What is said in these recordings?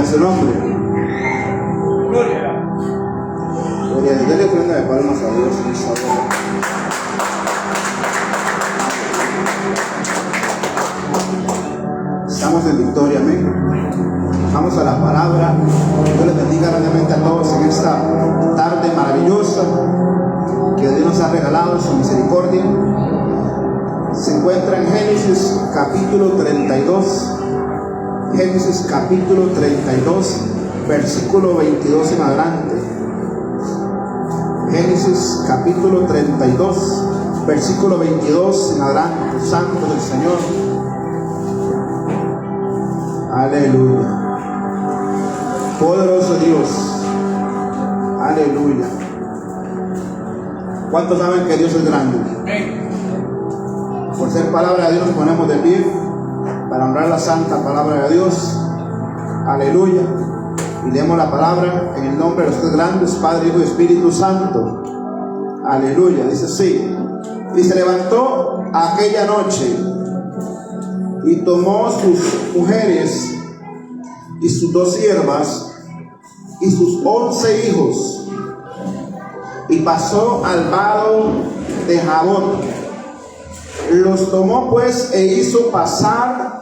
a su nombre. Gloria. Gloria a Dios. Dale ofrenda de palmas a Dios en esta hora. Estamos en victoria, amén. Vamos a la palabra. Dios les bendiga grandemente a todos en esta tarde maravillosa que Dios nos ha regalado, su misericordia. Se encuentra en Génesis capítulo 32. Génesis capítulo 32, versículo 22 en adelante. Génesis capítulo 32, versículo 22 en adelante. Santo del Señor. Aleluya. Poderoso Dios. Aleluya. ¿Cuántos saben que Dios es grande? Por ser palabra de Dios nos ponemos de pie para honrar la santa palabra de Dios. Aleluya. Y leemos la palabra en el nombre de los tres grandes, Padre, Hijo y Espíritu Santo. Aleluya. Dice así: y se levantó aquella noche y tomó sus mujeres y sus 2 siervas y sus 11 hijos y pasó al vado de Jabón. Los tomó pues e hizo pasar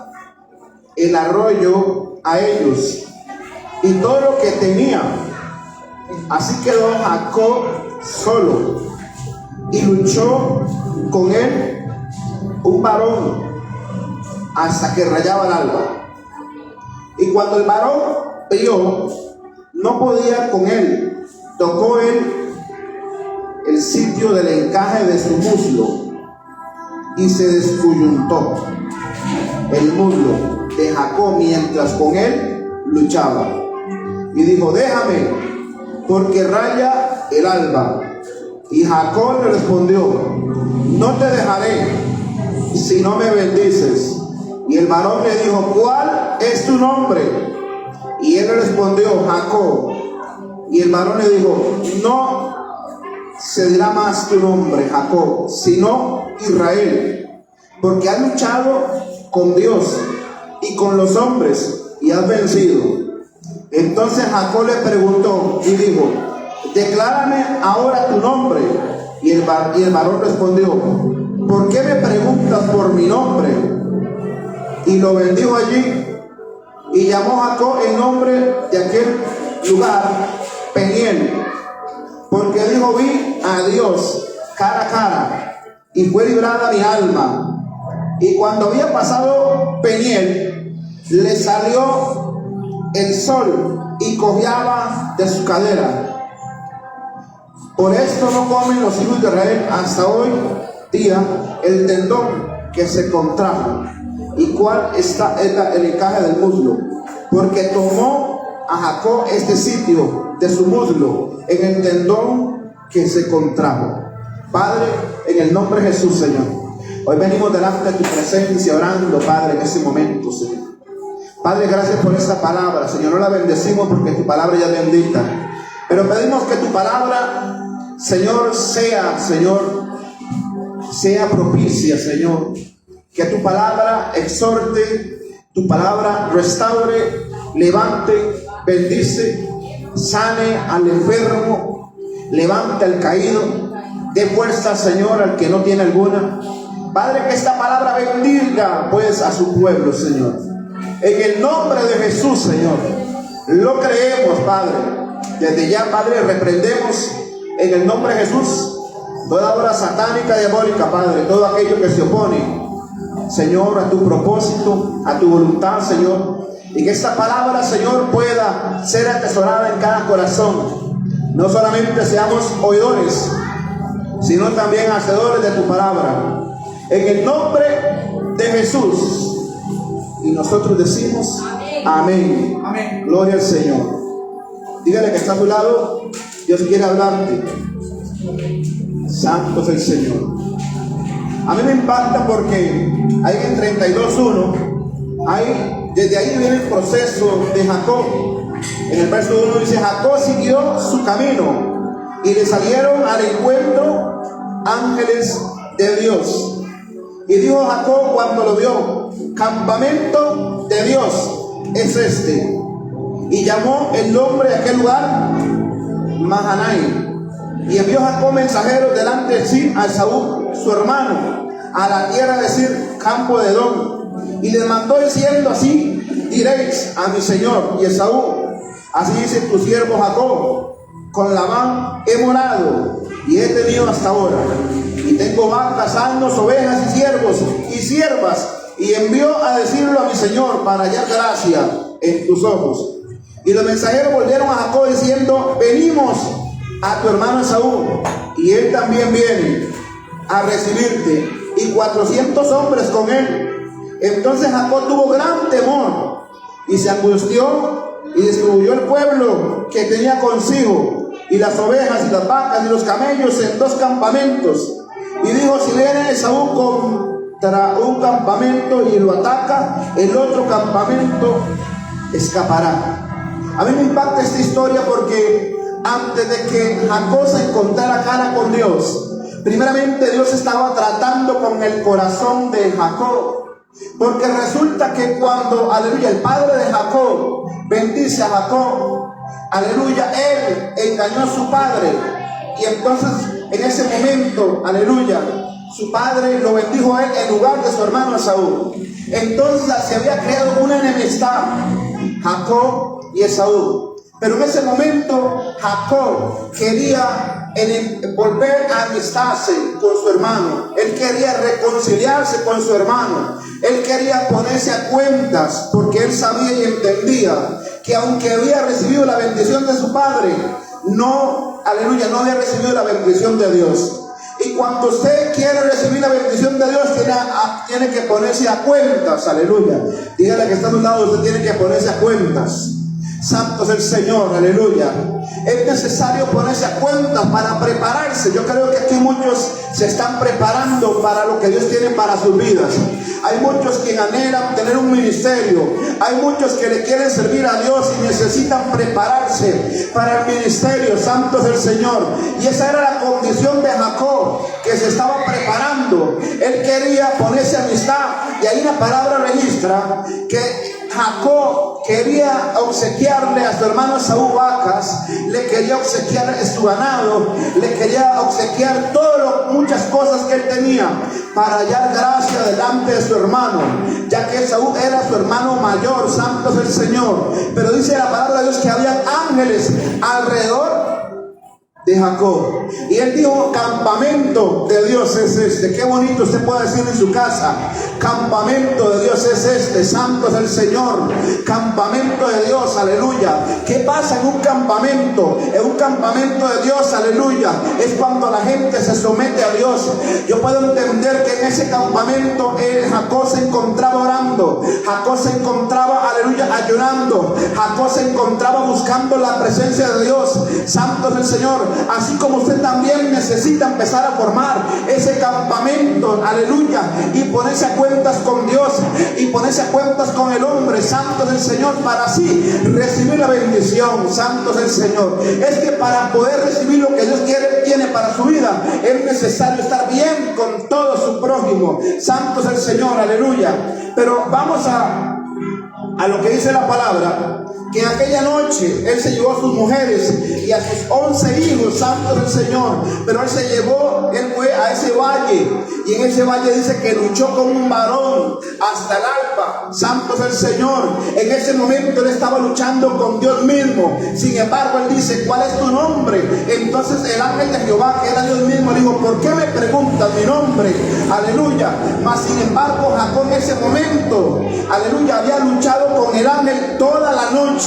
el arroyo a ellos y todo lo que tenía. Así quedó Jacob solo y luchó con él un varón hasta que rayaba el alba. Y cuando el varón vio, no podía con él, tocó él el sitio del encaje de su muslo y se descoyuntó el muslo de Jacob mientras con él luchaba. Y dijo: déjame, porque raya el alba. Y Jacob le respondió: no te dejaré si no me bendices. Y el varón le dijo: ¿cuál es tu nombre? Y él le respondió: Jacob. Y el varón le dijo: no se dirá más tu nombre Jacob, sino Israel, porque has luchado con Dios y con los hombres y has vencido. Entonces Jacob le preguntó y dijo: declárame ahora tu nombre. Y el varón respondió: ¿por qué me preguntas por mi nombre? Y lo bendijo allí, y llamó Jacob el nombre de aquel lugar Peniel, porque dijo: vi a Dios cara a cara, y fue librada mi alma. Y cuando había pasado Peniel, le salió el sol y cojeaba de su cadera. Por esto no comen los hijos de Israel hasta hoy día el tendón que se contrajo, y cuál está el encaje del muslo, porque tomó a Jacob este sitio de su muslo en el tendón que se contrajo. Padre, en el nombre de Jesús, Señor, hoy venimos delante de tu presencia orando, Padre, en ese momento, Señor. Padre, gracias por esta palabra, Señor. No la bendecimos porque tu palabra ya es bendita, pero pedimos que tu palabra, Señor, sea propicia, Señor. Que tu palabra exhorte, tu palabra restaure, levante, bendice, sane al enfermo, levante al caído, dé fuerza, Señor, al que no tiene alguna. Padre, que esta palabra bendiga pues a su pueblo, Señor. En el nombre de Jesús, Señor, lo creemos, Padre. Desde ya, Padre, reprendemos en el nombre de Jesús toda obra satánica, diabólica, Padre, todo aquello que se opone, Señor, a tu propósito, a tu voluntad, Señor, y que esta palabra, Señor, pueda ser atesorada en cada corazón. No solamente seamos oidores, sino también hacedores de tu palabra, en el nombre de Jesús. Y nosotros decimos amén. Amén. Gloria al Señor. Dígale que está a tu lado: Dios quiere hablarte. Santo es el Señor. A mí me impacta porque ahí en 32:1, desde ahí viene el proceso de Jacob. En el verso 1 dice: Jacob siguió su camino y le salieron al encuentro ángeles de Dios. Y dijo Jacob cuando lo vio: campamento de Dios es este. Y y llamó el nombre de aquel lugar Mahanaim. Y envió Jacob mensajeros delante de sí a Esaú, su hermano, a la tierra de Sir, campo de Edom, y les mandó diciendo: así diréis a mi señor y Esaú: así dice tu siervo Jacob, con Labán he morado y he tenido hasta ahora, y tengo vacas, asnos, ovejas y siervos y siervas, y envió a decirlo a mi señor para hallar gracia en tus ojos. Y los mensajeros volvieron a Jacob diciendo: venimos a tu hermano Esaú, y él también viene a recibirte, y 400 hombres con él. Entonces Jacob tuvo gran temor y se angustió, y distribuyó el pueblo que tenía consigo, y las ovejas y las vacas y los camellos, en 2 campamentos. Y dijo: si viene Esaú contra un campamento y lo ataca, el otro campamento escapará. A mí me impacta esta historia porque antes de que Jacob se encontrara cara con Dios, primeramente Dios estaba tratando con el corazón de Jacob. Porque resulta que cuando, aleluya, el padre de Jacob bendice a Jacob, aleluya, él engañó a su padre. Y entonces en ese momento, aleluya, su padre lo bendijo a él en lugar de su hermano Esaú. Entonces se había creado una enemistad, Jacob y Esaú. Pero en ese momento Jacob quería volver a amistarse con su hermano. Él quería reconciliarse con su hermano. Él quería ponerse a cuentas, porque él sabía y entendía que aunque había recibido la bendición de su padre, no, aleluya, no había recibido la bendición de Dios. Y cuando usted quiere recibir la bendición de Dios, tiene que ponerse a cuentas, aleluya. Dígale que está a un lado, usted tiene que ponerse a cuentas. Santo es el Señor, aleluya. Es necesario ponerse a cuentas para prepararse. Yo creo que aquí muchos se están preparando para lo que Dios tiene para sus vidas. Hay muchos que anhelan tener un ministerio. Hay muchos que le quieren servir a Dios y necesitan prepararse para el ministerio. Santo es el Señor. Y esa era la condición de Jacob, que se estaba preparando. Él quería ponerse a amistad. Y ahí la palabra registra que Jacob quería obsequiarle a su hermano Esaú vacas, le quería obsequiar su ganado, le quería obsequiar muchas cosas que él tenía para hallar gracia delante de su hermano, ya que Esaú era su hermano mayor. Santo es el Señor. Pero dice la palabra de Dios que había ángeles alrededor de Jacob. Y él dijo: campamento de Dios es este. Qué bonito usted puede decir en su casa: campamento de Dios es este. Santo es el Señor. Campamento de Dios, aleluya. ¿Qué pasa en un campamento? En un campamento de Dios, aleluya, es cuando la gente se somete a Dios. Yo puedo entender que en ese campamento Jacob se encontraba orando, Jacob se encontraba, aleluya, ayunando, Jacob se encontraba buscando la presencia de Dios. Santo es el Señor. Así como usted también necesita empezar a formar ese campamento, aleluya, y ponerse a cuentas con Dios y ponerse a cuentas con el hombre. Santo es el Señor, para así recibir la bendición. Santo es el Señor. Es que para poder recibir lo que Dios tiene para su vida, es necesario estar bien con todo su prójimo. Santo es el Señor, aleluya. Pero vamos a lo que dice la palabra, que en aquella noche él se llevó a sus mujeres y a sus 11 hijos. Santo es el Señor. Pero él fue a ese valle, y en ese valle dice que luchó como un varón hasta el alba. Santo es el Señor. En ese momento él estaba luchando con Dios mismo. Sin embargo, él dice: ¿cuál es tu nombre? Entonces el ángel de Jehová, que era Dios mismo, le dijo: ¿por qué me preguntas mi nombre? Aleluya. Mas sin embargo, Jacob en ese momento, aleluya, había luchado con el ángel toda la noche.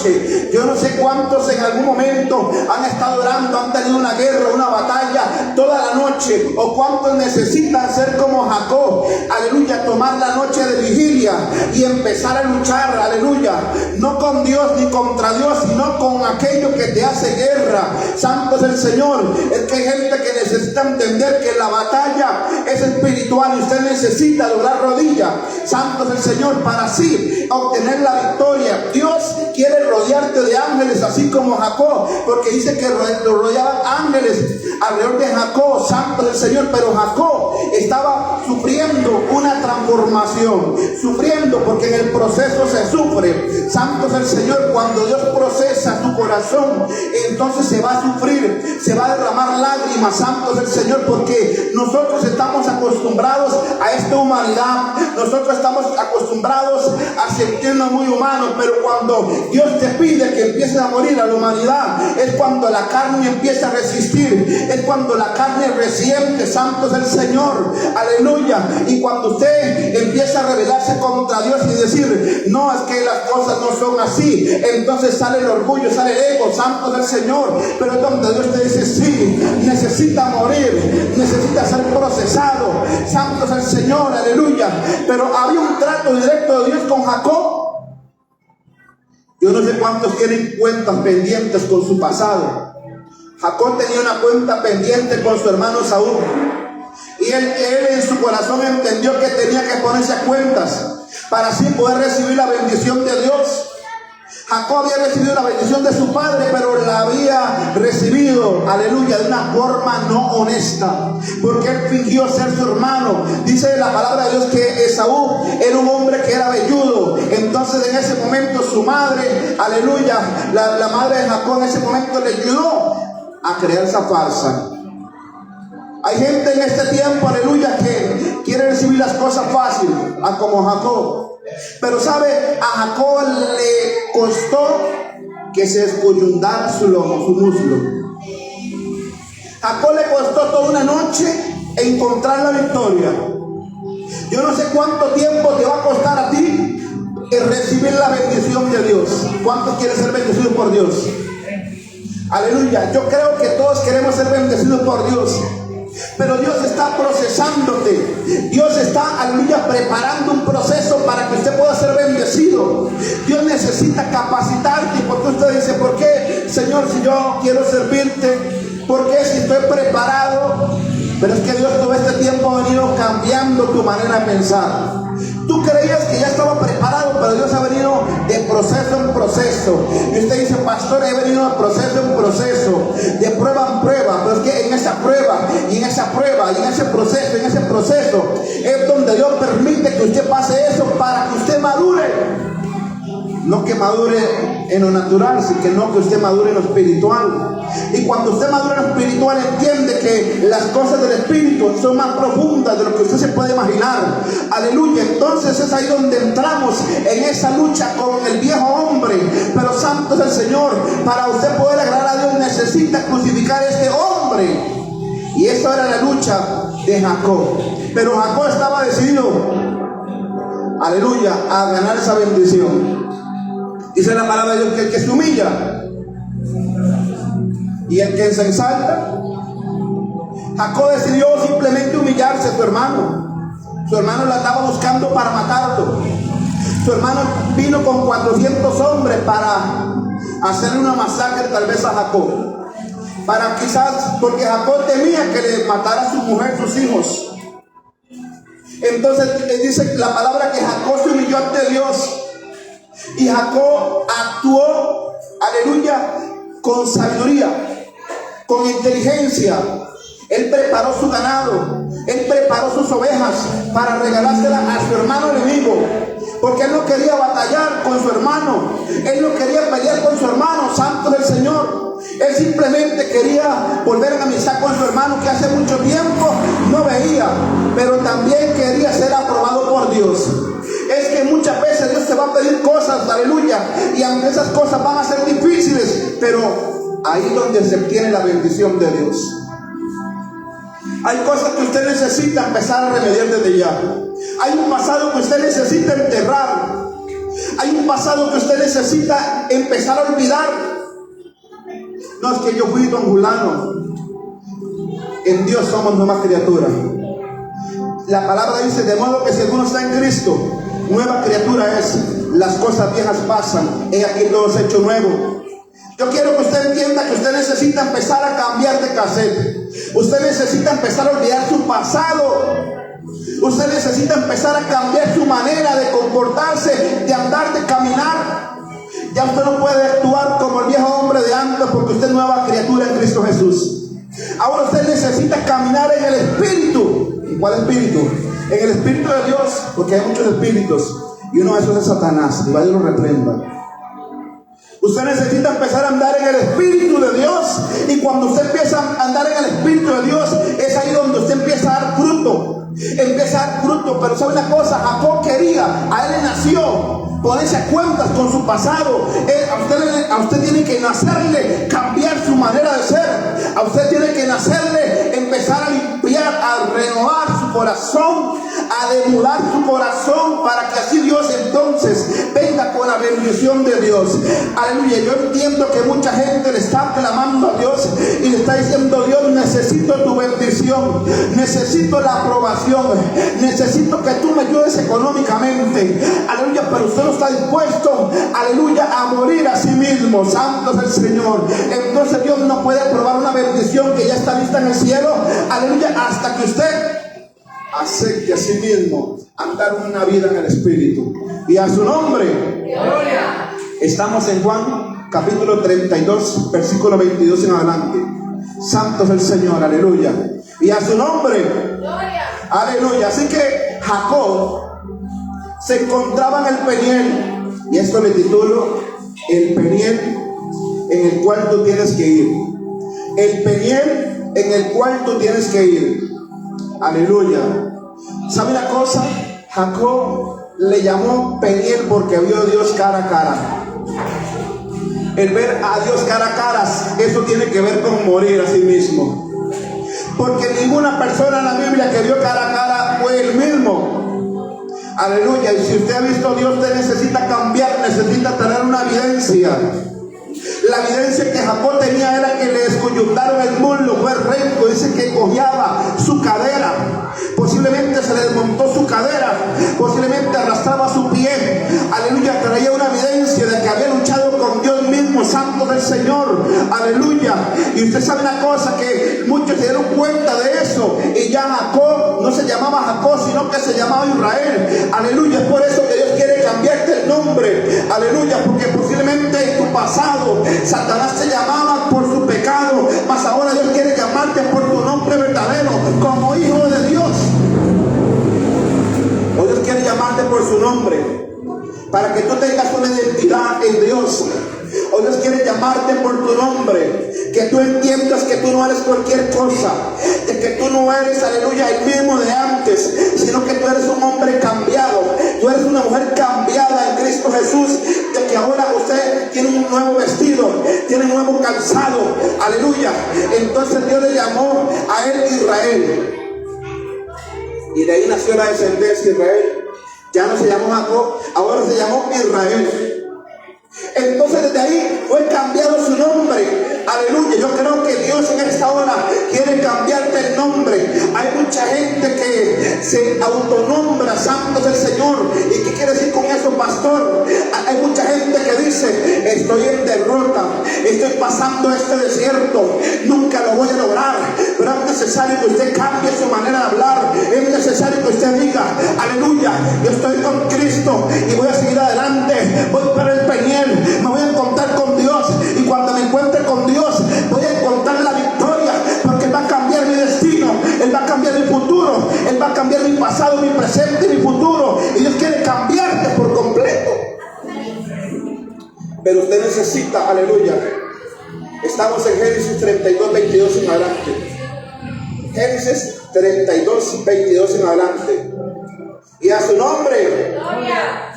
Yo no sé cuántos en algún momento han estado orando, han tenido una guerra, una batalla toda la noche, o cuántos necesitan ser como Jacob, aleluya, tomar la noche de vigilia y empezar a luchar, aleluya, no con Dios ni contra Dios, sino con aquello que te hace guerra. Santo es el Señor. Es que hay gente que necesita entender que la batalla es espiritual y usted necesita doblar rodillas. Santo es el Señor, para así obtener la victoria. Dios quiere rodearte de ángeles, así como Jacob, porque dice que lo rodeaban ángeles alrededor de Jacob. Santo del Señor. Pero Jacob estaba sufriendo una transformación, sufriendo porque en el proceso se sufre. Santo es el Señor. Cuando Dios procesa tu corazón, entonces se va a sufrir, se va a derramar lágrimas. Santo es el Señor, porque nosotros estamos acostumbrados a esta humanidad, nosotros estamos acostumbrados a sentirnos muy humanos, pero cuando Dios te pide que empieces a morir a la humanidad, es cuando la carne empieza a resistir, es cuando la carne resiente. Santo es el Señor, aleluya. Y cuando usted empieza a rebelarse contra Dios y decir, no, es que las cosas no son así, entonces sale el orgullo, sale el ego. Santo es el Señor. Pero es donde Dios te dice, sí, necesita morir, necesita ser procesado. Santo es el Señor, aleluya. Pero había un trato directo de Dios con Jacob. Yo no sé cuántos tienen cuentas pendientes con su pasado. Jacob tenía una cuenta pendiente con su hermano Saúl. Y él en su corazón entendió que tenía que ponerse a cuentas para así poder recibir la bendición de Dios. Jacob había recibido la bendición de su padre, pero la había recibido, aleluya, de una forma no honesta, porque él fingió ser su hermano. Dice la palabra de Dios que Esaú era un hombre que era velludo. Entonces en ese momento su madre, aleluya, la madre de Jacob en ese momento le ayudó a crear esa farsa. Hay gente en este tiempo, aleluya, que quiere recibir las cosas fácil, como Jacob. Pero sabe, a Jacob le costó que se escoyundara su lomo, su muslo. Jacob le costó toda una noche encontrar la victoria. Yo no sé cuánto tiempo te va a costar a ti recibir la bendición de Dios. ¿Cuántos quieren ser bendecidos por Dios? Aleluya. Yo creo que todos queremos ser bendecidos por Dios. Pero Dios está procesándote. Dios está, aleluya, preparando un proceso para que usted pueda ser bendecido. Dios necesita capacitarte. Porque usted dice, ¿por qué, Señor, si yo quiero servirte? ¿Por qué si estoy preparado? Pero es que Dios todo este tiempo ha venido cambiando tu manera de pensar. Tú creías que ya estaba preparado, pero Dios ha venido de proceso en proceso. Y usted dice, pastor, he venido de proceso en proceso, de prueba en prueba. Pero es que en esa prueba, y en esa prueba, y en ese proceso, es donde Dios permite que usted pase eso para que usted madure. No que madure en lo natural, sino que usted madure en lo espiritual. Y cuando usted madura en lo espiritual, entiende que las cosas del espíritu son más profundas de lo que usted se puede imaginar. Aleluya. Entonces es ahí donde entramos en esa lucha con el viejo hombre. Pero santo es el Señor. Para usted poder agradar a Dios necesita crucificar a este hombre. Y eso era la lucha de Jacob. Pero Jacob estaba decidido, aleluya, a ganar esa bendición. Dice la palabra de Dios que el que se humilla y el que se ensalta. Jacob decidió simplemente humillarse a su hermano. Su hermano lo andaba buscando para matarlo. Su hermano vino con 400 hombres para hacerle una masacre tal vez a Jacob. Para quizás, porque Jacob temía que le matara a su mujer, sus hijos. Entonces dice la palabra que Jacob se humilló ante Dios. Y Jacob actuó, aleluya, con sabiduría, con inteligencia. Él preparó su ganado, él preparó sus ovejas para regalárselas a su hermano enemigo. Porque él no quería batallar con su hermano, él no quería pelear con su hermano. Santo del Señor. Él simplemente quería volver en amistad con su hermano que hace mucho tiempo no veía, pero también quería ser aprobado por Dios. Es que muchas veces Dios te va a pedir cosas, aleluya, y aunque esas cosas van a ser difíciles, pero ahí es donde se obtiene la bendición de Dios. Hay cosas que usted necesita empezar a remediar desde ya. Hay un pasado que usted necesita enterrar. Hay un pasado que usted necesita empezar a olvidar. No es que yo fui don Julano. En Dios somos nuevas criaturas. La palabra dice, de modo que si alguno está en Cristo, nueva criatura es. Las cosas viejas pasan, he aquí todo es hecho nuevo. Yo quiero que usted entienda que usted necesita empezar a cambiar de cassette. Usted necesita empezar a olvidar su pasado. Usted necesita empezar a cambiar su manera de comportarse, de andar, de caminar. Ya usted no puede actuar como el viejo hombre de antes, porque usted es nueva criatura en Cristo Jesús. Ahora usted necesita caminar en el Espíritu. ¿En cuál Espíritu? en el Espíritu de Dios, porque hay muchos espíritus y uno de esos es Satanás, y vaya y lo reprenda. Usted necesita empezar a andar en el Espíritu de Dios, y cuando usted empieza a andar en el Espíritu de Dios, es ahí donde usted empieza a dar fruto. Empieza a dar fruto. Pero sabe una cosa, Jacob quería, a él le nació ponerse a cuentas con su pasado. A usted tiene que nacerle cambiar su manera de ser. A usted tiene que nacerle empezar a limpiar, a renovar su corazón, a demudar su corazón, para que así Dios entonces venga con la bendición de Dios. Aleluya. Yo entiendo que mucha gente le está clamando a Dios y le está diciendo: Dios, necesito tu bendición, necesito la aprobación, necesito que tú me ayudes económicamente. Aleluya. Pero usted no está dispuesto, aleluya, a morir a sí mismo. Santo es el Señor. Entonces Dios no puede aprobar una bendición que ya está lista en el cielo, aleluya, hasta que usted acepte a sí mismo andar una vida en el Espíritu. Y a su nombre. Gloria. Estamos en Juan capítulo 32 versículo 22 en adelante. Santo es el Señor, aleluya. Y a su nombre. Gloria. Aleluya. Así que Jacob se encontraba en el Peniel, y esto le titulo: el Peniel en el cual tú tienes que ir. El Peniel en el cual tú tienes que ir. Aleluya. ¿Sabe una cosa? Jacob le llamó Peniel porque vio a Dios cara a cara. El ver a Dios cara a cara, eso tiene que ver con morir a sí mismo. Porque ninguna persona en la Biblia que vio cara a cara fue el mismo. Aleluya. Y si usted ha visto a Dios, usted necesita cambiar, necesita tener una evidencia. La evidencia que Jacob tenía era que le descoyuntaron el muslo, fue recto. Dice que cojeaba su cadera, posiblemente se le desmontó su cadera, posiblemente arrastraba su pie. Aleluya. Traía una evidencia de que había luchado con Dios mismo. Santo del Señor, aleluya. Y usted sabe una cosa, que muchos se dieron cuenta de eso, y ya Jacob no se llamaba Jacob, sino que se llamaba Israel. Aleluya. Es por eso que Dios quiere cambiarte el nombre. Aleluya. Porque posiblemente en tu pasado Satanás te llamaba por su pecado, mas ahora Dios quiere llamarte por tu nombre verdadero, como hijo de Dios. O Dios quiere llamarte por su nombre, para que tú tengas una identidad en Dios. O Dios quiere llamarte por tu nombre, que tú entiendas que tú no eres cualquier cosa, de que tú no eres, aleluya, el mismo de antes, sino que tú eres un hombre cambiado, tú eres una mujer cambiada en Cristo Jesús, de que ahora usted tiene un nuevo vestido, tiene un nuevo calzado, aleluya. Entonces Dios le llamó a él Israel, y de ahí nació la descendencia de Israel. Ya no se llamó Jacob, ahora se llamó Israel. Entonces desde ahí fue cambiado su nombre. Aleluya. Yo creo que Dios en esta hora quiere cambiarte el nombre. Hay mucha gente que se autonombra santos del Señor. ¿Y qué quiere decir con eso, pastor? Hay mucha gente que dice: estoy en derrota, estoy pasando este desierto, nunca lo voy a lograr. Pero es necesario que usted cambie su manera de hablar. Es necesario que usted diga: aleluya, yo estoy con Cristo y voy a seguir adelante. Voy para el Peniel, me voy a encontrar con Dios, y cuando me encuentre con Dios voy a encontrar la victoria, porque Él va a cambiar mi destino, Él va a cambiar mi futuro, Él va a cambiar mi pasado, mi presente y mi futuro. Y Dios quiere cambiarte por completo. Pero usted necesita, aleluya. Estamos en Génesis 32, 22 en adelante. Génesis 32, 22 en adelante. Y a su nombre. Gloria.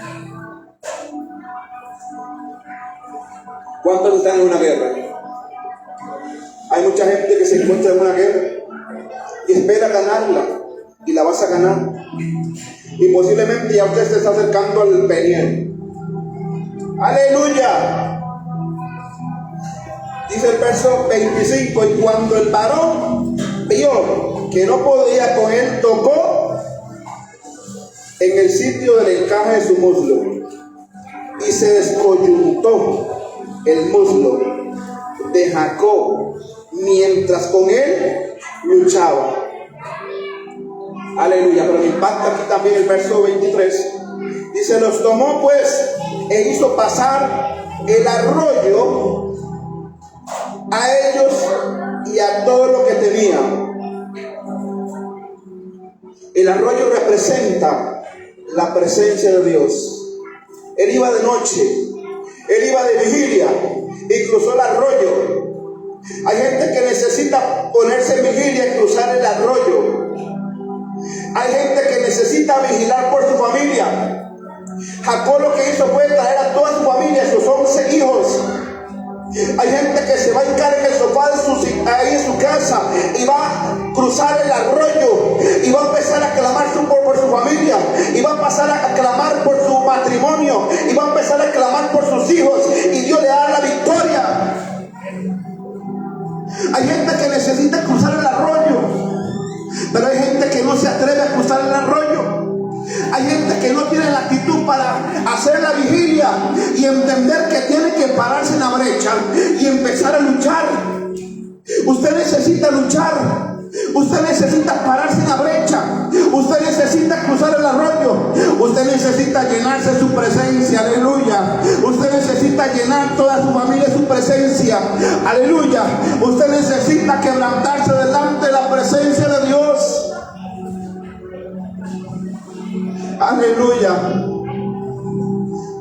¿Cuántos están en una guerra? Hay mucha gente que se encuentra en una guerra y espera ganarla, y la vas a ganar. Y posiblemente ya usted se está acercando al Peniel. Aleluya. Dice el verso 25: y cuando el varón vio que no podía con él, tocó en el sitio del encaje de su muslo, y se descoyuntó el muslo de Jacob mientras con él luchaba. Aleluya. Pero me impacta aquí también el verso 23. Dice: los tomó pues e hizo pasar el arroyo a ellos y a todo lo que tenían. El arroyo representa la presencia de Dios. Él iba de noche, él iba de vigilia y cruzó el arroyo. Hay gente que necesita ponerse en vigilia y cruzar el arroyo. Hay gente que necesita vigilar por su familia. Jacob lo que hizo fue traer a toda su familia, sus 11 hijos. Hay gente que se va a hincar en el sofá ahí en su casa y va a cruzar el arroyo y va a empezar a clamar por su familia, y va a pasar a clamar por su matrimonio, y va a empezar a clamar por sus hijos, y Dios le da la victoria. Hay gente que necesita cruzar el arroyo, pero hay gente que no se atreve a cruzar el arroyo. Hay gente que no tiene la actitud para hacer la vigilia y entender que tiene que pararse en la brecha y empezar a luchar. Usted necesita luchar. Usted necesita pararse en la brecha. Usted necesita cruzar el arroyo. Usted necesita llenarse de su presencia. Aleluya. Usted necesita llenar toda su familia de su presencia. Aleluya. Usted necesita quebrantarse delante de la presencia de Dios. Aleluya.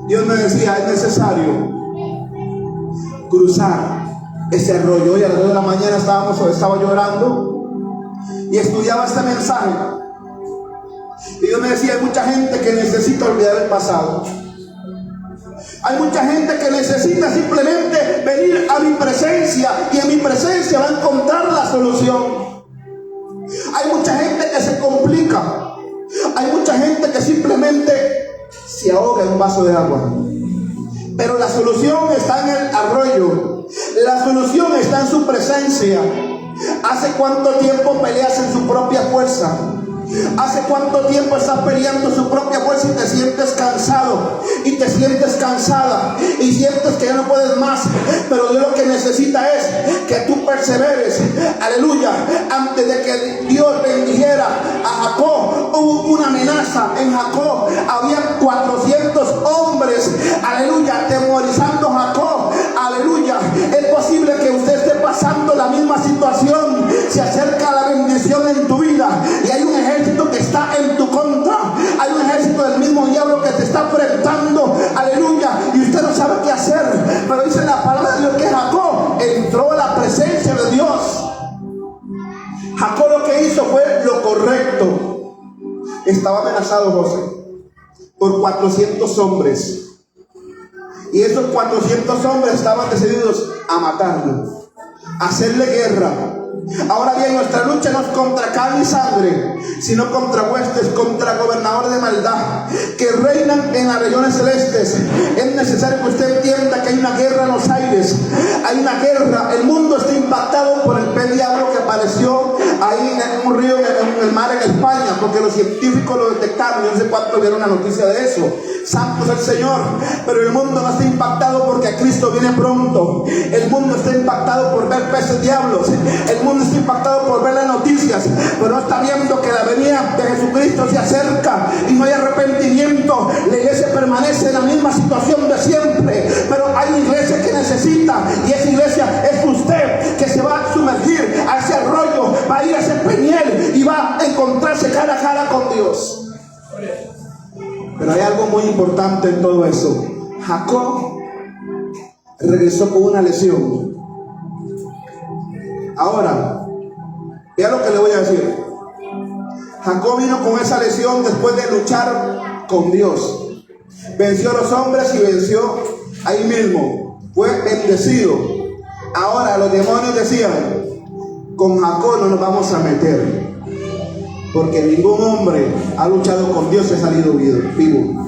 Dios me decía, es necesario cruzar ese arroyo. Hoy a las 2 de la mañana estaba llorando y estudiaba este mensaje. Y Dios me decía, hay mucha gente que necesita olvidar el pasado. Hay mucha gente que necesita simplemente venir a mi presencia, y en mi presencia va a encontrar la solución. Hay mucha gente que se complica. Hay mucha gente que simplemente se ahoga en un vaso de agua. Pero la solución está en el arroyo. La solución está en su presencia. ¿Hace cuánto tiempo peleas en su propia fuerza? ¿Hace cuánto tiempo estás peleando su propia fuerza y te sientes cansado? Y te sientes cansada y sientes que ya no puedes más. Pero Dios lo que necesita es que tú perseveres. Aleluya. Antes de que Dios bendijera a Jacob, hubo una amenaza. En Jacob había 400 hombres. Aleluya. Atemorizando a Jacob. Aleluya. Es posible que usted esté pasando la misma situación. Se acerca la bendición en tu vida y hay un ejército que está en tu contra. Hay un ejército del mismo diablo que te está enfrentando. Aleluya. Y usted no sabe qué hacer. Pero dice la palabra de Dios que Jacob entró a la presencia de Dios. Jacob lo que hizo fue lo correcto. Estaba amenazado José por 400 hombres. Y esos 400 hombres estaban decididos a matarlo, a hacerle guerra. Ahora bien, nuestra lucha no es contra carne y sangre, sino contra huestes, contra gobernadores de maldad que reinan en las regiones celestes. Es necesario que usted entienda que hay una guerra en los aires. Hay una guerra. El mundo está impactado por el pez diablo que apareció ahí en un río, en el mar en España, porque los científicos lo detectaron. Yo no sé cuánto vieron la noticia de eso. Santo es el Señor. Pero el mundo no está impactado porque Cristo viene pronto. El mundo está impactado por ver peces diablos. El mundo está impactado por ver las noticias, pero no está viendo que la venida de Jesucristo se acerca y no hay arrepentimiento. La iglesia permanece en la misma situación de siempre, pero hay una iglesia que necesita, y esa iglesia es usted, que se va a sumergir a ese arroyo, va a ir a ese peñel y va a encontrarse cara a cara con Dios. Pero hay algo muy importante en todo eso. Jacob regresó con una lesión. Ahora, vea lo que le voy a decir. Jacob vino con esa lesión después de luchar con Dios. Venció a los hombres y venció ahí mismo. Fue bendecido. Ahora los demonios decían, con Jacob no nos vamos a meter, porque ningún hombre ha luchado con Dios y ha salido vivo.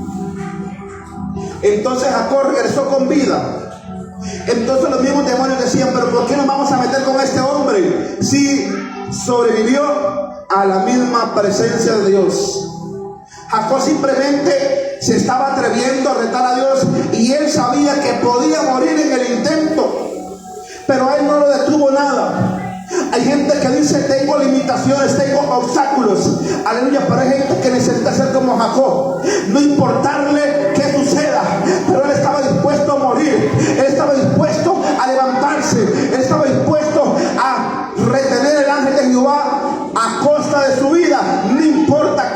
Entonces Jacob regresó con vida. Entonces los mismos demonios decían, pero ¿por qué nos vamos a meter con este hombre si sobrevivió a la misma presencia de Dios? Jacob simplemente se estaba atreviendo a retar a Dios, y él sabía que podía morir en el intento, pero a él no lo detuvo nada. Hay gente que dice, tengo limitaciones, tengo obstáculos. Aleluya. Pero hay gente que necesita ser como Jacob, no importarle qué suceda, pero él estaba dispuesto a morir. Él estaba dispuesto a levantarse. Él estaba dispuesto a retener el ángel de Jehová a costa de su vida. No importa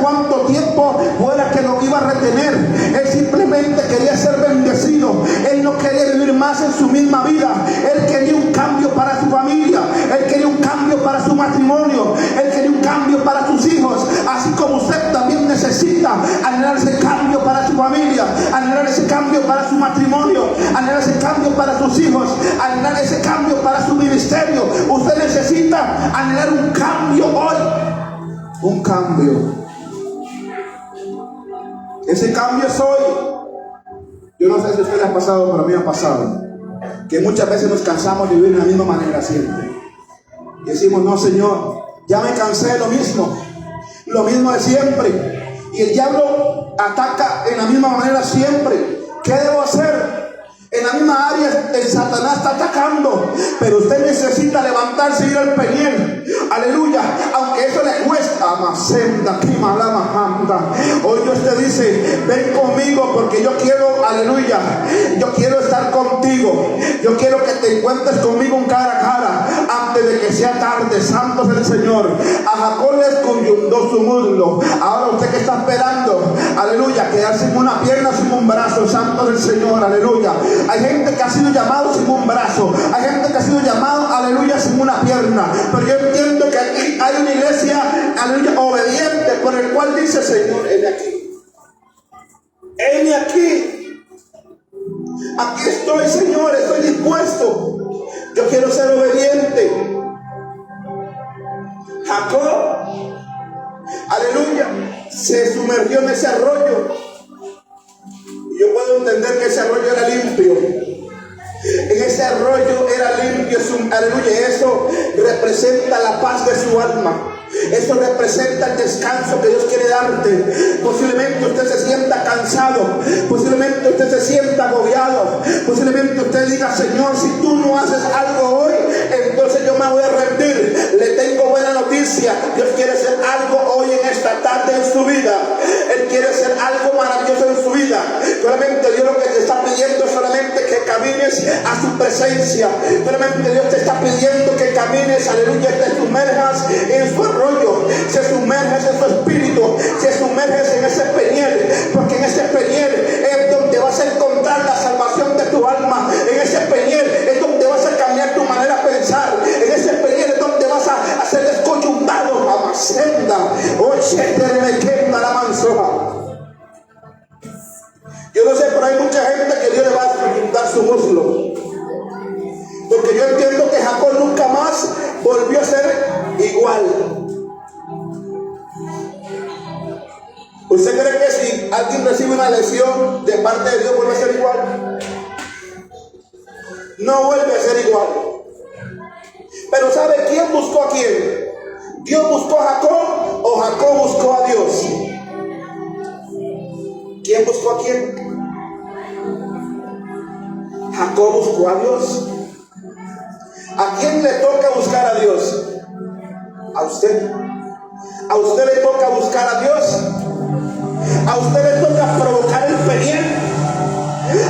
más en su misma vida. Él quería un cambio para su familia, él quería un cambio para su matrimonio, él quería un cambio para sus hijos, así como usted también necesita anhelar ese cambio para su familia, anhelar ese cambio para su matrimonio, anhelar ese cambio para sus hijos, anhelar ese cambio para su ministerio. Usted necesita anhelar un cambio hoy, un cambio. Ese cambio es hoy. Yo no sé si a usted le ha pasado, pero a mí me ha pasado que muchas veces nos cansamos de vivir de la misma manera siempre. Y decimos, no, Señor, ya me cansé de lo mismo de siempre. Y el diablo ataca en la misma manera siempre. ¿Qué debo hacer? En la misma área el Satanás está atacando, pero usted necesita levantarse y ir al Peniel. Aleluya, aunque eso le cuesta. Hoy Dios te dice, ven conmigo porque yo quiero, aleluya, yo quiero estar contigo. Yo quiero que te encuentres conmigo en cara a cara antes de que sea tarde. Santo es el Señor. A Jacob le escoyundó su muslo. Ahora usted que está esperando, aleluya, quedarse sin una pierna, sin un brazo. Santo es el Señor, aleluya. Hay gente que ha sido llamado sin un brazo, hay gente que ha sido llamado, aleluya, sin una pierna, pero yo entiendo que aquí hay una iglesia, aleluya, obediente, por el cual dice, Señor, heme aquí, heme aquí, aquí estoy, Señor, estoy dispuesto, yo quiero ser obediente. Jacob, aleluya, se sumergió en ese arroyo. Yo puedo entender que ese arroyo era limpio. En ese arroyo era limpio, aleluya. Eso representa la paz de su alma. Eso representa el descanso que Dios quiere darte. Posiblemente usted se sienta cansado, posiblemente usted se sienta agobiado, posiblemente usted diga, Señor, si tú no haces algo hoy, entonces yo me voy a rendir. Le tengo buena noticia. Dios quiere hacer algo hoy en esta tarde en su vida. Él quiere hacer algo maravilloso en su vida. Solamente Dios lo que te está pidiendo es solamente que camines a su presencia. Solamente Dios te está pidiendo que camines, aleluya, te sumerjas en su arroyo, se sumerges en su espíritu, se sumerges en ese Peniel, porque en ese Peniel es donde vas a encontrar la salvación de tu alma. En ese Peniel es donde vas a cambiar tu manera de pensar. En ese Peniel es donde vas a ser descoyuntado a Macenda. La mansoja. Yo no sé, pero hay mucha gente que Dios le va a descoyuntar su muslo, porque yo entiendo que Jacob nunca más volvió a ser igual. ¿Usted cree que si alguien recibe una lesión de parte de Dios vuelve a ser igual? No vuelve a ser igual. Pero ¿sabe quién buscó a quién? ¿Dios buscó a Jacob o Jacob buscó a Dios? ¿Quién buscó a quién? Jacob buscó a Dios. ¿A quién le toca buscar a Dios? A usted. ¿A usted le toca buscar a Dios? ¿A usted le toca provocar el Peniel?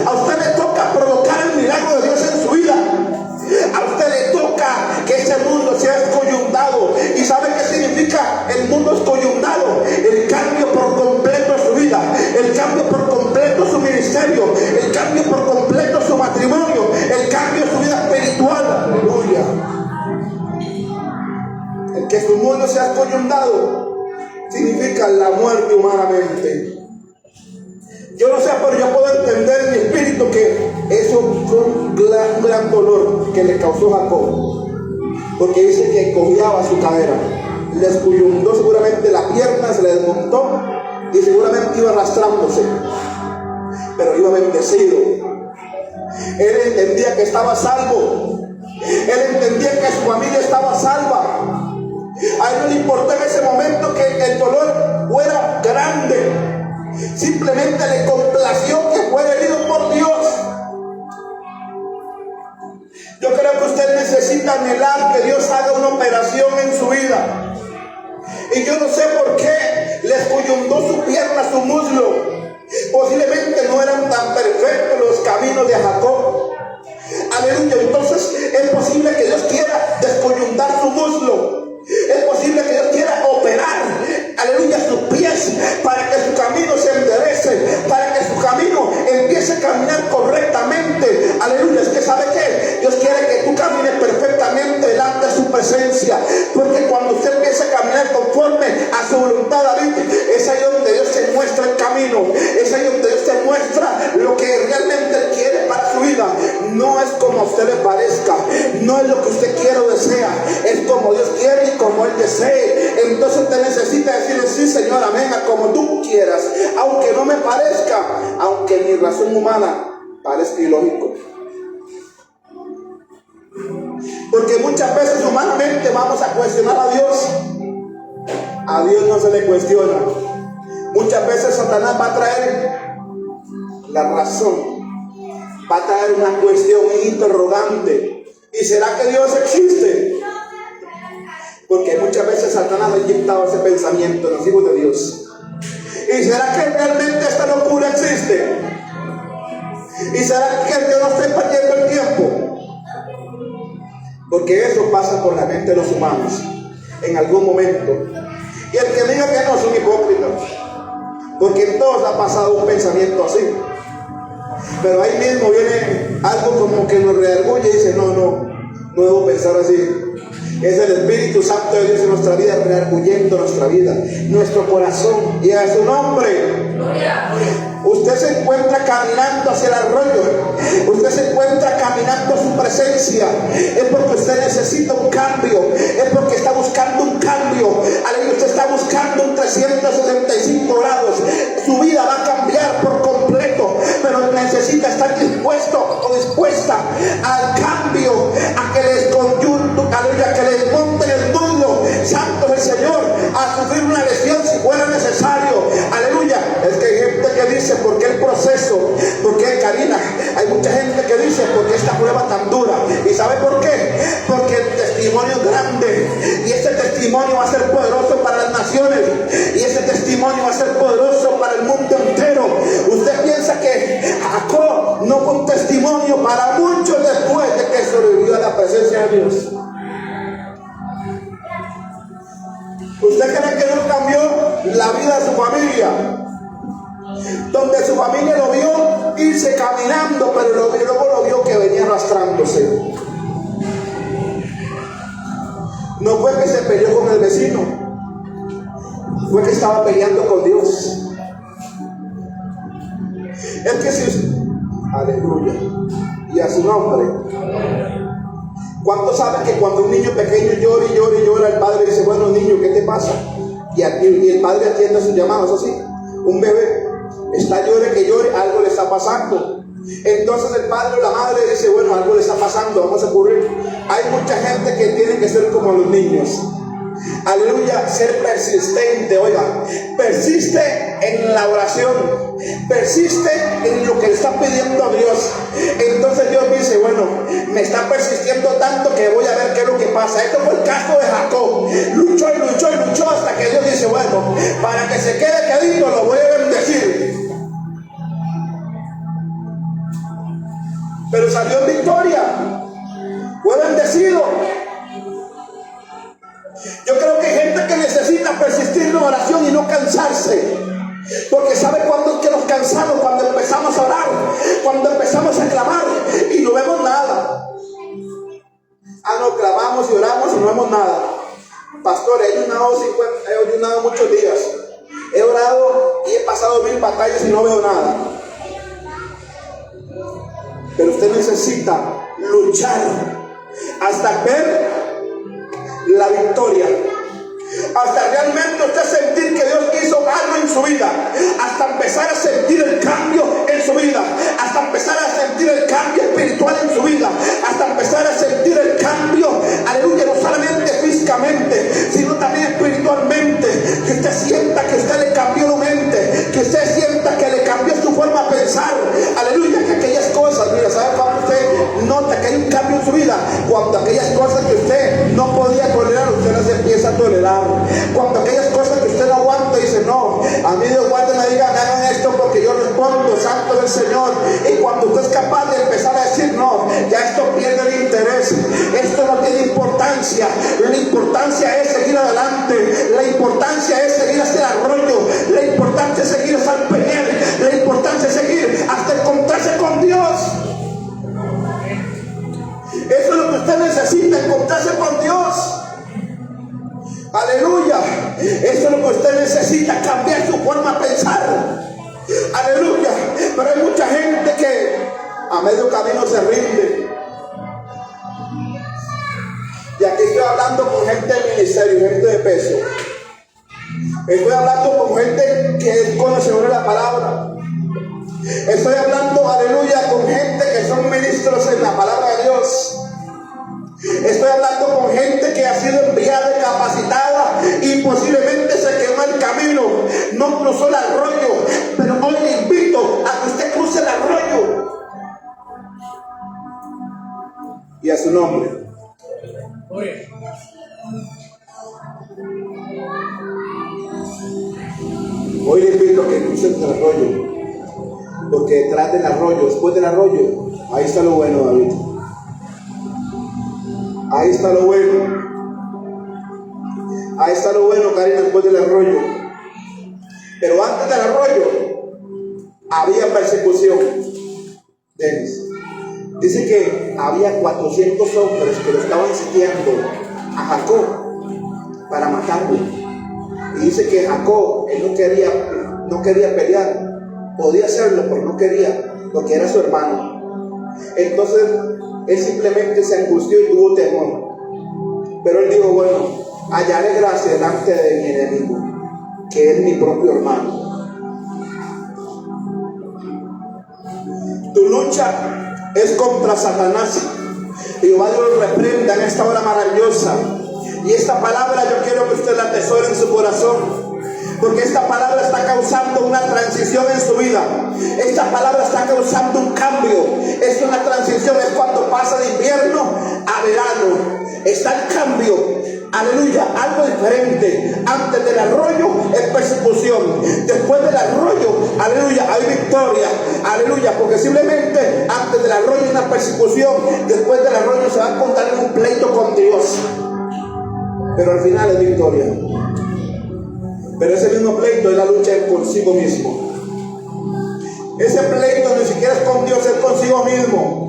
¿A usted le toca provocar el milagro de Dios en su vida? A usted le toca que ese mundo sea escoyuntado. ¿Y sabe qué significa el mundo escoyuntado? El cambio por completo de su vida, el cambio por completo de su ministerio, el cambio por completo de su matrimonio, el cambio de su vida espiritual. Aleluya. El que su mundo sea escoyuntado significa la muerte humanamente. Yo no sé, pero yo puedo entender en mi espíritu que eso fue un gran dolor que le causó Jacob, porque dice que cojeaba su cadera, le escoyuntó seguramente la pierna, se le desmontó y seguramente iba arrastrándose, pero iba bendecido. Él entendía que estaba salvo, él entendía que su familia estaba salva. A él no le importó en ese momento que el dolor fuera grande, simplemente le complació que fuera herido por Dios. Yo creo que usted necesita anhelar que Dios haga una operación en su vida. Y yo no sé por qué le escoyuntó su pierna, su muslo. Posiblemente no eran tan perfectos los caminos de Jacob. Aleluya. Entonces es posible que Dios quiera descoyuntar su muslo. Es posible que Dios quiera operar, aleluya, sus pies para que su camino se enderece, para que su camino empiece a caminar correctamente. Aleluya. no es como a usted le parezca, no es lo que usted quiere o desea, es como Dios quiere y como Él desee. Entonces usted necesita decirle: sí, Señor, amén, a como tú quieras, aunque no me parezca, aunque mi razón humana parezca ilógico. Porque muchas veces humanamente vamos a cuestionar a Dios. A Dios no se le cuestiona. Muchas veces Satanás va a traer la razón, va a traer una cuestión interrogante. ¿Y será que Dios existe? Porque muchas veces Satanás ha inyectado ese pensamiento en los hijos de Dios. ¿Y será que realmente esta locura existe? ¿Y será que yo no estoy perdiendo el tiempo? Porque eso pasa por la mente de los humanos en algún momento. Y el que diga que no es un hipócrita, porque en todos ha pasado un pensamiento así. Pero ahí mismo viene algo como que nos redarguye y dice: no debo pensar así. Es el Espíritu Santo de Dios en nuestra vida, redarguyendo nuestra vida, nuestro corazón, y a su nombre. Usted se encuentra caminando hacia el arroyo, usted se encuentra caminando a su presencia, es porque usted necesita un cambio, es porque está buscando un cambio. Aleluya, usted está buscando un 365 grados. Su vida va a cambiar por completo, pero necesita estar dispuesto o dispuesta al cambio, a que les aleluya, que les monten el nudo, santo es el Señor, a sufrir una lesión si fuera necesario. Aleluya. Es que hay gente que dice: ¿por qué el proceso? ¿Por qué, Karina? Hay mucha gente que dice: ¿por qué esta prueba tan dura? ¿Y sabe por qué? Porque el testimonio es grande, y ese testimonio va a ser poderoso para las naciones, y ese testimonio va a ser poderoso para el mundo entero. Usted piensa que Jacob no fue un testimonio para muchos después de que sobrevivió a la presencia de Dios. ¿Usted cree que no cambió la vida de su familia? Donde su familia lo vio irse caminando, pero luego lo vio que venía arrastrándose. No fue que se peleó con el vecino, fue que estaba peleando con Dios. Es que si... Aleluya. Y a su nombre. ¿Cuántos saben que cuando un niño pequeño llora y llora y llora, el padre dice: bueno, niño, ¿qué te pasa? Y el padre atiende sus llamados así. Un bebé está llore que llore, algo le está pasando. Entonces el padre o la madre dice: bueno, algo le está pasando, vamos a ocurrir. Hay mucha gente que tiene que ser como los niños. Aleluya, ser persistente. Oiga, persiste en la oración, persiste en lo que le está pidiendo a Dios. Entonces Dios dice: bueno, me está persistiendo tanto que voy a ver qué es lo que pasa. Esto fue el caso de Jacob. Luchó y luchó y luchó hasta que Dios dice: bueno, para que se quede quedito lo voy a bendecir. Pero salió en victoria, fue bendecido. Yo creo que hay gente que necesita persistir en la oración y no cansarse. Porque ¿sabe cuándo es que nos cansamos? Cuando empezamos a orar, cuando empezamos a clamar y no vemos nada. No, clamamos y oramos y no vemos nada. Pastor, he ayunado muchos días. He orado y he pasado 1000 batallas y no veo nada. Pero usted necesita luchar hasta ver la victoria, hasta realmente usted sentir que Dios hizo algo en su vida, hasta empezar a sentir el cambio en su vida, hasta empezar a sentir el cambio espiritual en su vida, hasta empezar a sentir el cambio, aleluya, no solamente físicamente, sino también espiritualmente, que usted sienta que usted le cambió la mente, que usted sienta que le cambió su forma de pensar, aleluya, que aquellas cosas, mira, ¿sabe cuando usted nota que hay un cambio en su vida? Cuando aquellas cosas que usted no podía tolerar, usted las empieza a tolerar. Cuando aquellas cosas que usted no aguanta, dice: no, a mí Dios guarde, me digan, hagan esto porque yo respondo, santo del Señor. Y cuando usted es capaz de empezar a decir: no, ya esto pierde el interés, esto no tiene importancia, la importancia es seguir adelante, la importancia es seguir hacia el arroyo, la importancia es seguir hasta el peñel, la importancia es seguir hasta encontrarse con Dios. Eso es lo que usted necesita, encontrarse con Dios. Aleluya. Eso es lo que usted necesita, cambiar su forma de pensar. Aleluya. Pero hay mucha gente que a medio camino se rinde. Y aquí estoy hablando con gente de ministerio, gente de peso. Estoy hablando con gente que es conocedora de la palabra. Estoy hablando, aleluya, con gente que son ministros en la palabra de Dios. Estoy hablando con gente que ha sido enviada y capacitada y posiblemente se quedó en el camino, no cruzó el arroyo, pero hoy le invito a que usted cruce el arroyo. Y a su nombre. Hoy le invito a que cruce el arroyo, porque detrás del arroyo, después del arroyo, ahí está lo bueno, David. Ahí está lo bueno. Ahí está lo bueno, Karina, después del arroyo. Pero antes del arroyo había persecución. Denis. Dice que había 400 hombres que lo estaban sitiando a Jacob para matarlo. Y dice que Jacob, él no quería pelear. Podía hacerlo, pero no quería, porque era su hermano. Entonces él simplemente se angustió y tuvo temor. Pero él dijo, bueno, hallaré gracia delante de mi enemigo, que es mi propio hermano. Tu lucha es contra Satanás. Jehová Dios lo reprenda en esta hora maravillosa. Y esta palabra yo quiero que usted la atesore en su corazón, porque esta palabra está causando una transición en su vida. Esta palabra está causando un cambio. Es una transición, es cuando pasa de invierno a verano. Está el cambio. Aleluya, algo diferente. Antes del arroyo es persecución. Después del arroyo, aleluya, hay victoria. Aleluya, porque simplemente antes del arroyo hay una persecución. Después del arroyo se va a contar en un pleito con Dios. Pero al final es victoria. Pero ese mismo pleito es la lucha consigo mismo. Ese pleito ni siquiera es con Dios, es consigo mismo.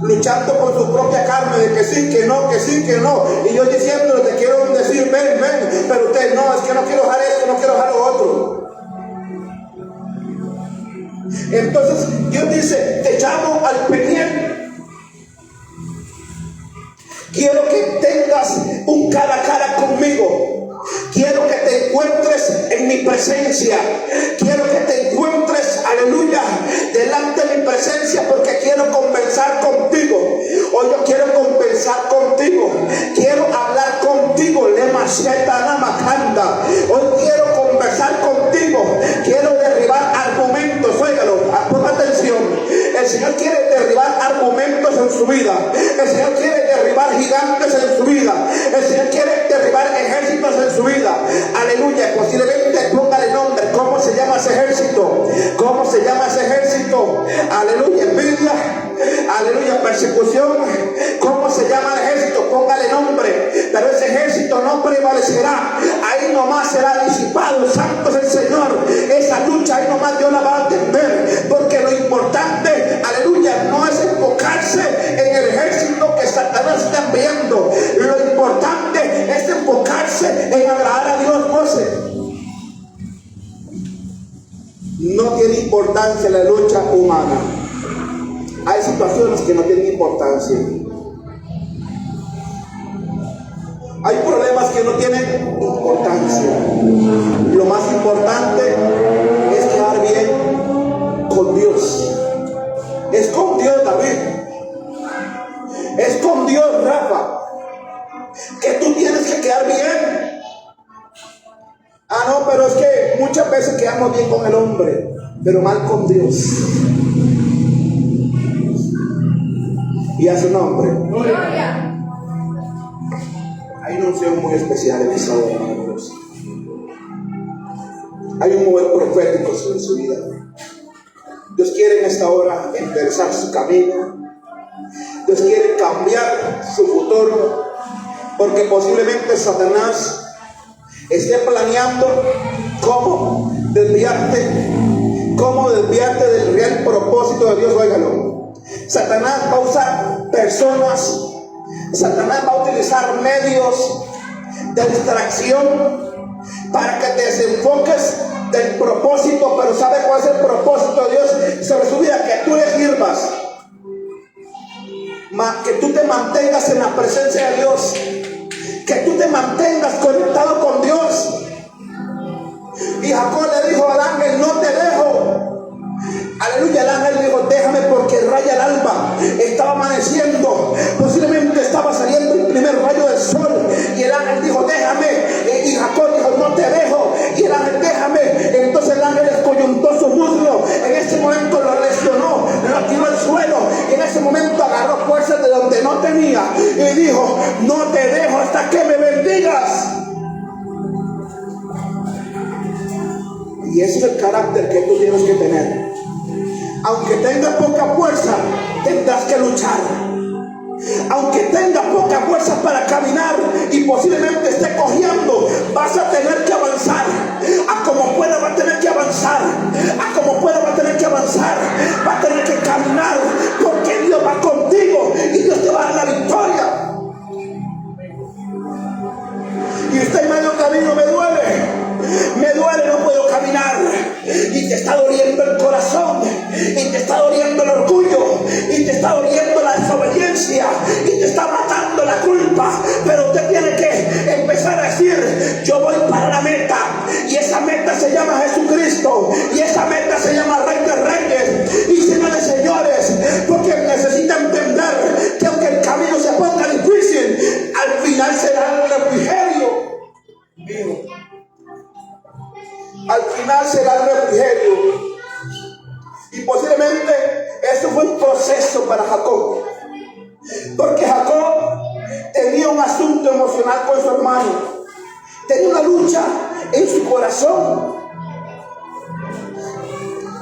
Luchando con su propia carne de que sí, que no, que sí, que no. Y yo diciéndole, te quiero decir, ven, ven. Pero usted, no, es que no quiero dejar esto, no quiero dejar lo otro. Entonces Dios dice, te llamo al pendiente. Quiero que tengas un cara a cara conmigo. Quiero que te encuentres en mi presencia. Quiero que te encuentres, aleluya, delante de mi presencia, porque quiero conversar contigo. Hoy yo quiero conversar contigo. Quiero hablar contigo. Hoy quiero conversar contigo. Quiero derribar argumentos. Óigalo, ponga atención. El Señor quiere derribar argumentos en su vida. El Señor quiere derribar gigantes en su vida. El Señor quiere derribar ejércitos en su vida. Aleluya. Posiblemente póngale nombre. ¿Cómo se llama ese ejército? ¿Cómo se llama ese ejército? Aleluya. Envidia. Aleluya. Persecución. ¿Cómo se llama el ejército? Póngale nombre. Pero ese ejército no prevalecerá. Ahí nomás será disipado. Santo es el Señor. Esa lucha ahí nomás Dios la va a atender. Porque lo importante, aleluya, no es enfocarse en el ejército que Satanás está enviando. Lo importante es enfocarse en agradar a Dios, José. No tiene importancia la lucha humana. Hay situaciones que no tienen importancia. Hay problemas que no tienen importancia. Lo más importante es quedar bien con Dios. Es con Dios, David. Es con Dios, Rafa. Que tú tienes que quedar bien. Ah, no, pero es que muchas veces quedamos bien con el hombre, pero mal con Dios. Y a su nombre. Gloria. Hay una unción muy especial en esta hora, hermanos. Hay un mover profético sobre su vida. Dios quiere en esta hora enderezar su camino. Dios quiere cambiar su futuro, porque posiblemente Satanás esté planeando cómo desviarte del real propósito de Dios. Óigalo. Satanás va a usar personas. Satanás va a utilizar medios de distracción para que te desenfoques del propósito. Pero ¿sabe cuál es el propósito de Dios sobre su vida? Que tú le sirvas. que tú te mantengas en la presencia de Dios, que tú te mantengas conectado con Dios. Y Jacob le dijo al ángel: no te dejo. Aleluya. El ángel le dijo: déjame, porque raya el alba. Estaba amaneciendo, posiblemente estaba saliendo el primer rayo del sol. Y el ángel dijo: déjame. Y Jacob dijo: no te dejo. Y el ángel: déjame. Entonces el ángel descoyuntó su muslo. En ese momento lo lesionó, lo tiró al suelo. Y en ese momento agarró fuerzas de donde no tenía. Y dijo: no te dejo hasta que me bendigas. Y ese es el carácter que tú tienes que tener. Aunque tengas poca fuerza, tendrás que luchar. Aunque tengas poca fuerza para caminar y posiblemente esté cojeando, vas a tener que avanzar. A como pueda va a tener que avanzar. A como pueda va a tener que avanzar. Va a tener que caminar, porque Dios va contigo y Dios te va a dar la victoria. Y usted en medio camino: me duele, no puedo caminar. Y te está doliendo el corazón, y te está doliendo el orgullo, y te está doliendo la desobediencia, y te está matando la culpa. Pero usted tiene que empezar a decir: yo voy para la meta, y esa meta se llama Jesucristo, y esa meta se llama Rey de Reyes y Señor de Señores. Porque necesita entender que aunque el camino se ponga difícil, al final será el refrigerio. Al final será el refrigerio. Y posiblemente eso fue un proceso para Jacob, porque Jacob tenía un asunto emocional con su hermano, tenía una lucha en su corazón.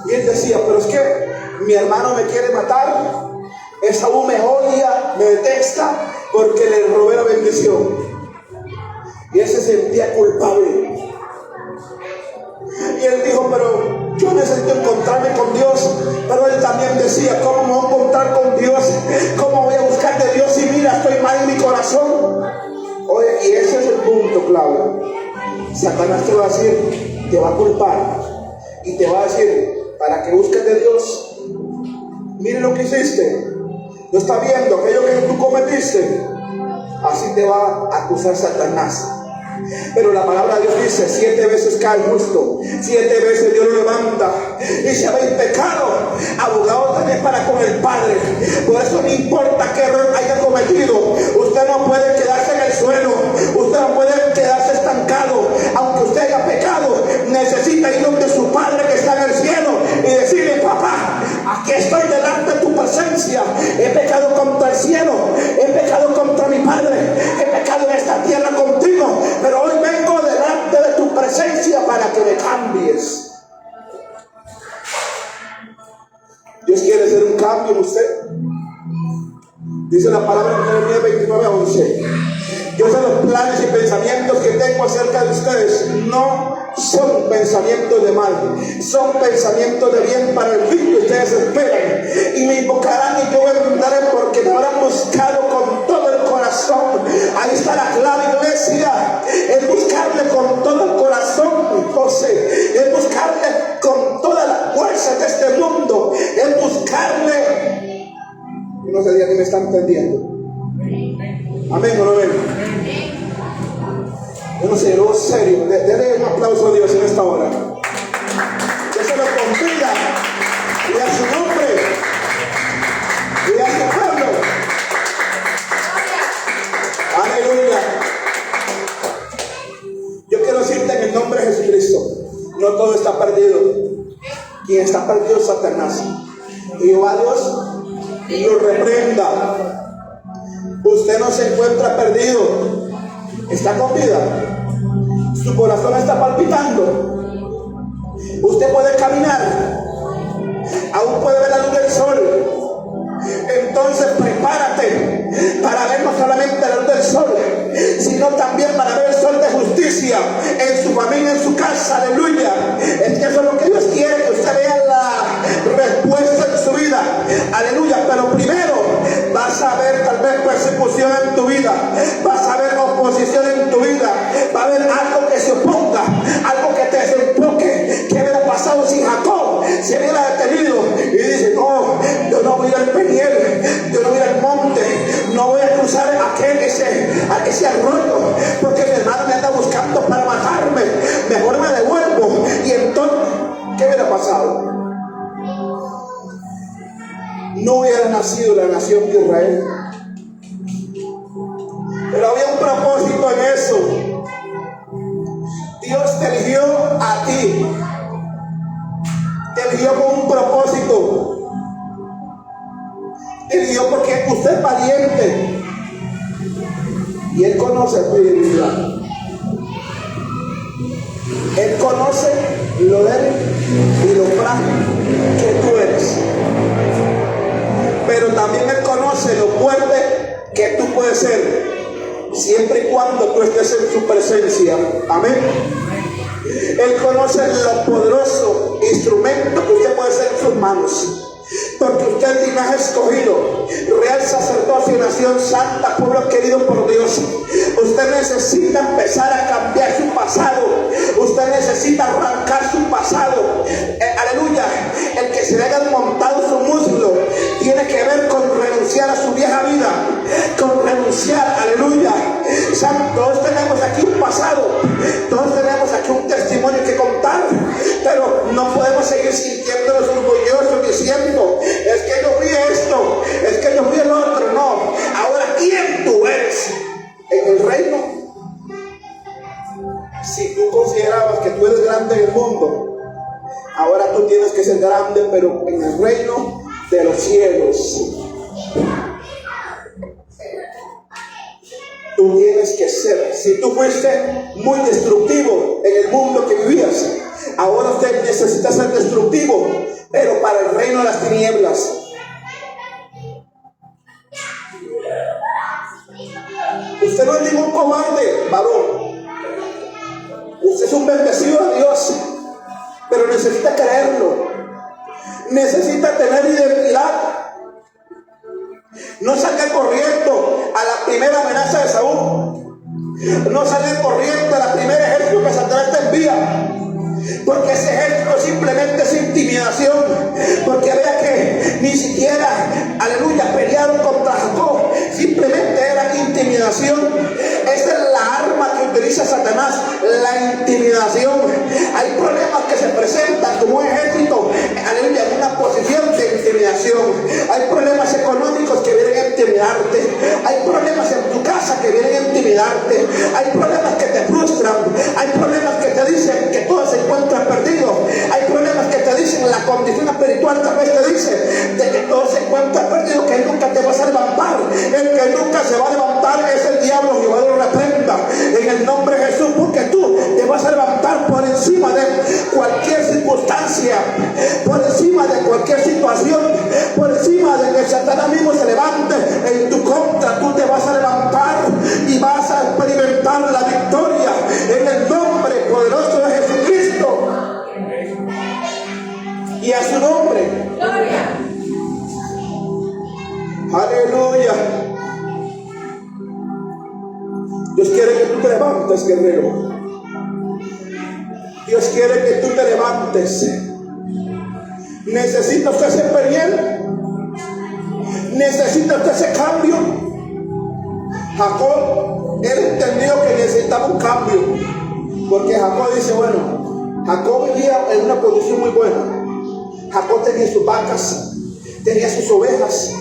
Y él decía: pero es que mi hermano me quiere matar, Esaú me odia, me detesta, porque le robé la bendición. Y él se sentía culpable. Y él dijo: pero yo necesito encontrarme con Dios. Pero él también decía: ¿cómo me voy a encontrar con Dios? ¿Cómo voy a buscar de Dios si mira, estoy mal en mi corazón? Oye, y ese es el punto clave. Satanás te va a decir, te va a culpar, y te va a decir: para que busques de Dios, mire lo que hiciste, no está viendo aquello que tú cometiste. Así te va a acusar Satanás. Pero la palabra de Dios dice: 7 veces cae el justo, 7 veces Dios lo levanta. Y si habéis pecado, abogado tenéis para con el Padre. Por eso no importa qué error haya cometido, usted no puede quedarse en el suelo, usted no puede quedarse estancado. Aunque usted haya pecado, necesita ir donde su Padre que está en el cielo y decirle: papá, aquí estoy delante de tu presencia. He pecado contra el cielo, he pecado contra mi Padre, he pecado en esta tierra contigo, pero hoy vengo delante de tu presencia para que me cambies. Dios quiere hacer un cambio en usted. Dice la palabra en Jeremías 29:11: yo sé los planes y pensamientos que tengo acerca de ustedes. No son pensamientos de mal, son pensamientos de bien, para el fin que ustedes esperan. Y me invocarán y yo vendré, porque me habrán buscado con todo el corazón. Ahí está la clave, iglesia: es buscarle con todo el corazón, José. Es buscarle con todas las fuerzas de este mundo. Es buscarle. No sé si me están entendiendo. Amén o no amén. Yo no sé, no, serio. Denle un aplauso a Dios en esta hora. Que se lo convida, y a su nombre, y a su pueblo. Aleluya. Yo quiero decirte en el nombre de Jesucristo: no todo está perdido. Quien está perdido es Satanás. Y Jehová Dios lo reprenda. Usted no se encuentra perdido, está con vida, su corazón está palpitando, usted puede caminar, aún puede ver la luz del sol. Entonces prepárate para ver no solamente la luz del sol, sino también para ver el sol de justicia en su familia, en su casa. Aleluya. Es que eso es lo que Dios quiere, que usted vea la respuesta en su vida. Aleluya. Pero primero vas a ver tal vez persecución en tu vida, vas a ver oposición en tu vida, va a haber algo que se oponga, algo que te desenfoque. ¿Qué hubiera pasado si Jacob se hubiera detenido y dice: no, yo no voy al Peniel, yo no voy al monte, No voy a cruzar ese arroyo, porque mi hermano me anda buscando para matarme. Mejor me devuelvo. Y entonces, ¿qué hubiera pasado? No hubiera nacido la nación de Israel. Pero había un propósito en eso. Dios te eligió a ti. Te eligió con un propósito. Te eligió porque usted es valiente. Y Él conoce tu debilidad. Él conoce lo débil y lo frágil que tú eres. Pero también Él conoce lo fuerte que tú puedes ser, siempre y cuando tú estés en su presencia. Amén. Él conoce lo poderoso instrumento que usted puede ser en sus manos. Porque usted es linaje escogido, real sacerdocio y nación santa, pueblo querido por Dios. Usted necesita empezar a cambiar su pasado. Usted necesita arrancar su pasado. Aleluya. El que se le haya montado su muslo tiene que ver con renunciar a su vieja vida, con renunciar, aleluya. Todos tenemos aquí un pasado, todos tenemos aquí un testimonio que contar, pero no podemos seguir sintiéndonos orgullosos diciendo: es que yo fui esto, es que yo fui el otro. No, ahora ¿quién tú eres en el reino? Si tú considerabas que tú eres grande en el mundo, ahora tú tienes que ser grande, pero en el reino de los cielos. Tú tienes que ser. Si tú fuiste muy destructivo en el mundo que vivías, ahora usted necesita ser destructivo, pero para el reino de las tinieblas. Usted no es ningún cobarde, varón. Usted es un bendecido de Dios, pero necesita creerlo. Necesita tener identidad. No salga corriendo a la primera amenaza de Saúl. No salga corriendo a la primera ejército que Satanás te envía. Porque ese ejército simplemente es intimidación. Porque vea que ni siquiera, aleluya, pelearon contra Jacob. Simplemente era intimidación. Esa es la arma que utiliza Satanás, la intimidación. Hay problemas que se presentan como un ejército, aleluya, en una posición de intimidación. Hay problemas económicos que vienen a intimidarte. Hay problemas en tu casa que vienen a intimidarte. Hay problemas que te frustran. Hay problemas que te dicen que todo se encuentra perdido. Hay problemas que te dicen, la condición espiritual tal vez te dice de que todo se encuentra perdido, que nunca te vas a levantar. El que nunca se va a levantar es el diablo. Jehová lo reprenda en el nombre de Jesús, porque tú te vas a levantar por encima de cualquier circunstancia, por encima de cualquier situación, por encima de que Satanás mismo se levante en tu contra. Tú te vas a levantar y vas a experimentar la victoria en el nombre poderoso de Jesucristo. Y a su nombre. Gloria. Aleluya. Dios quiere que tú te levantes, guerrero. Dios quiere que tú te levantes. ¿Necesita usted ese peniel? ¿Necesita usted ese cambio? Jacob, él entendió que necesitaba un cambio. Porque Jacob dice, bueno, Jacob vivía en una condición muy buena. Jacob tenía sus vacas, tenía sus ovejas,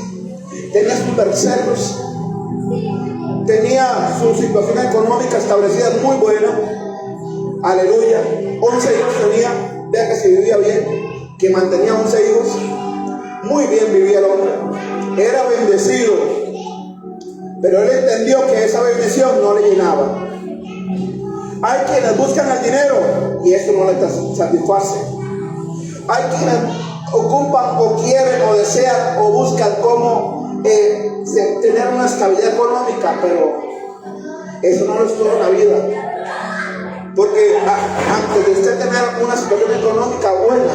tenía sus becerros, tenía su situación económica establecida muy buena. Aleluya. 11 hijos tenía. Vea que se vivía bien, que mantenía 11 hijos. Muy bien vivía el hombre. Era bendecido. Pero él entendió que esa bendición no le llenaba. Hay quienes buscan el dinero y eso no les satisface. Hay quienes ocupan o quieren o desean o buscan cómo tener una estabilidad económica, pero eso no es toda la vida. Porque antes de usted tener una situación económica buena,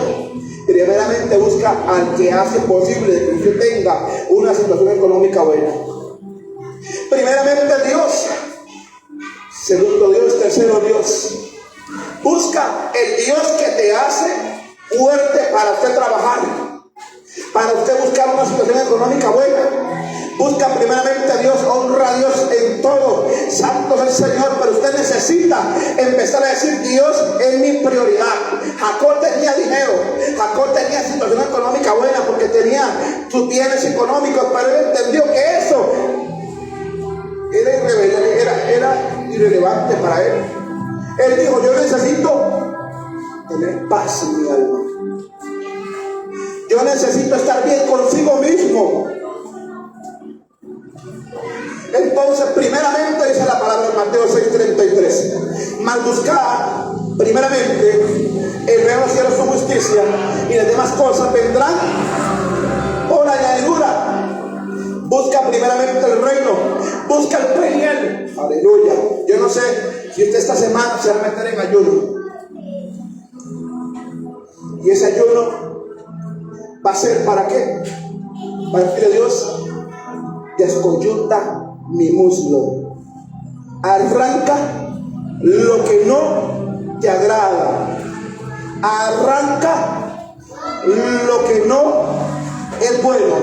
primeramente busca al que hace posible que usted tenga una situación económica buena. Primeramente Dios, segundo Dios, tercero Dios. Busca el Dios que te hace fuerte para usted trabajar, para usted buscar una situación económica buena. Busca primeramente a Dios, honra a Dios en todo. Santo es el Señor, pero usted necesita empezar a decir: Dios es mi prioridad. Jacob tenía dinero, Jacob tenía situación económica buena porque tenía sus bienes económicos, pero él entendió que eso era irrelevante para él. Él dijo: yo necesito tener paz en mi alma. Yo necesito estar bien consigo mismo. Entonces, primeramente, dice la palabra en Mateo 6:33: mas buscad primeramente el reino de los cielos, su justicia, y las demás cosas vendrán por añadidura. Busca primeramente el reino, busca el peniel. Aleluya. Yo no sé si usted esta semana se va a meter en ayuno, y ese ayuno va a ser ¿para qué? Para decirle a Dios: descoyunta mi muslo, arranca lo que no te agrada, arranca lo que no es bueno.